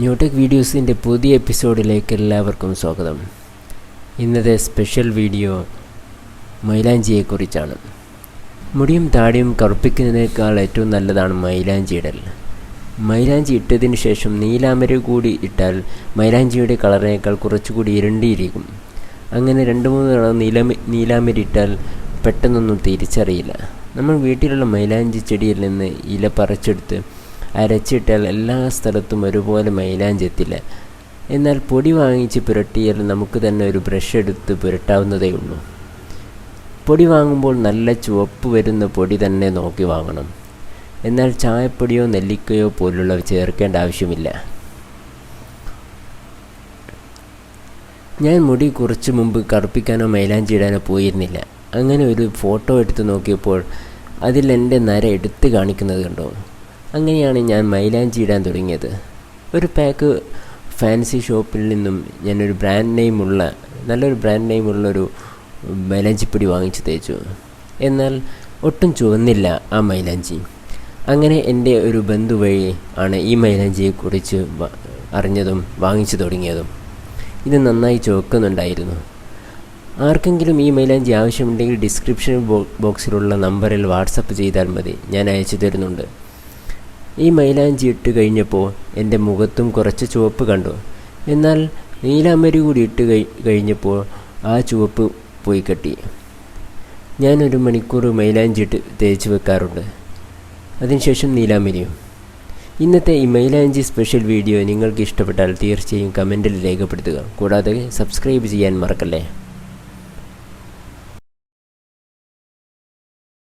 Newtech വീഡിയോസിൻ്റെ പുതിയ എപ്പിസോഡിലേക്ക് എല്ലാവർക്കും സ്വാഗതം. ഇന്നത്തെ സ്പെഷ്യൽ വീഡിയോ മൈലാഞ്ചിയെക്കുറിച്ചാണ്. മുടിയും താടിയും കറുപ്പിക്കുന്നതിനേക്കാൾ ഏറ്റവും നല്ലതാണ് മൈലാഞ്ചി ഇടൽ. മൈലാഞ്ചി ഇട്ടതിന് ശേഷം നീലാമരി കൂടി ഇട്ടാൽ മൈലാഞ്ചിയുടെ കളറിനേക്കാൾ കുറച്ചുകൂടി ഇരുണ്ടിയിരിക്കും. അങ്ങനെ 2-3 തവണ നീലാമരി ഇട്ടാൽ പെട്ടെന്നൊന്നും തിരിച്ചറിയില്ല. നമ്മൾ വീട്ടിലുള്ള മൈലാഞ്ചി ചെടിയിൽ നിന്ന് ഇല പറിച്ചെടുത്ത് അരച്ചിട്ടാൽ എല്ലാ സ്ഥലത്തും ഒരുപോലെ മൈലാഞ്ചി എത്തില്ല. എന്നാൽ പൊടി വാങ്ങിച്ച് പുരട്ടിയാൽ നമുക്ക് തന്നെ ഒരു ബ്രഷ് എടുത്ത് പുരട്ടാവുന്നതേ ഉള്ളൂ. പൊടി വാങ്ങുമ്പോൾ നല്ല ചുവപ്പ് വരുന്ന പൊടി തന്നെ നോക്കി വാങ്ങണം. എന്നാൽ ചായപ്പൊടിയോ നെല്ലിക്കയോ പോലുള്ളവ ചേർക്കേണ്ട ആവശ്യമില്ല. ഞാൻ മുടി കുറച്ച് മുമ്പ് കറുപ്പിക്കാനോ മൈലാഞ്ചി ഇടാനോ പോയിരുന്നില്ല. അങ്ങനെ ഒരു ഫോട്ടോ എടുത്ത് നോക്കിയപ്പോൾ അതിൽ എൻ്റെ നര എടുത്ത് കാണിക്കുന്നത് കണ്ടോ. അങ്ങനെയാണ് ഞാൻ മൈലാഞ്ചി ഇടാൻ തുടങ്ങിയത്. ഒരു പാക്ക് ഫാൻസി ഷോപ്പിൽ നിന്നും ഞാനൊരു നല്ലൊരു ബ്രാൻഡ് നെയിമുള്ളൊരു മൈലാഞ്ചിപ്പൊടി വാങ്ങിച്ച് തേച്ചു. എന്നാൽ ഒട്ടും ചുവന്നില്ല ആ മൈലാഞ്ചി. അങ്ങനെ എൻ്റെ ഒരു ബന്ധു വഴി ആണ് ഈ മൈലാഞ്ചിയെക്കുറിച്ച് അറിഞ്ഞതും വാങ്ങിച്ചു തുടങ്ങിയതും. ഇത് നന്നായി ചുവക്കുന്നുണ്ടായിരുന്നു. ആർക്കെങ്കിലും ഈ മൈലാഞ്ചി ആവശ്യമുണ്ടെങ്കിൽ ഡിസ്ക്രിപ്ഷൻ ബോക്സിലുള്ള നമ്പറിൽ വാട്സപ്പ് ചെയ്താൽ മതി, ഞാൻ അയച്ചു തരുന്നുണ്ട്. ഈ മൈലാഞ്ചി ഇട്ട് കഴിഞ്ഞപ്പോൾ എൻ്റെ മുഖത്തും കുറച്ച് ചുവപ്പ് കണ്ടു. എന്നാൽ നീലാമരി കൂടി ഇട്ട് കഴിഞ്ഞപ്പോൾ ആ ചുവപ്പ് പോയി കിട്ടി. ഞാൻ 1 മണിക്കൂർ മൈലാഞ്ചി ഇട്ട് തേച്ച് വെക്കാറുണ്ട്, അതിനുശേഷം നീലാമരിയും. ഇന്നത്തെ ഈ മൈലാഞ്ചി സ്പെഷ്യൽ വീഡിയോ നിങ്ങൾക്ക് ഇഷ്ടപ്പെട്ടാൽ തീർച്ചയായും കമൻറ്റിൽ രേഖപ്പെടുത്തുക. കൂടാതെ സബ്സ്ക്രൈബ് ചെയ്യാൻ മറക്കല്ലേ.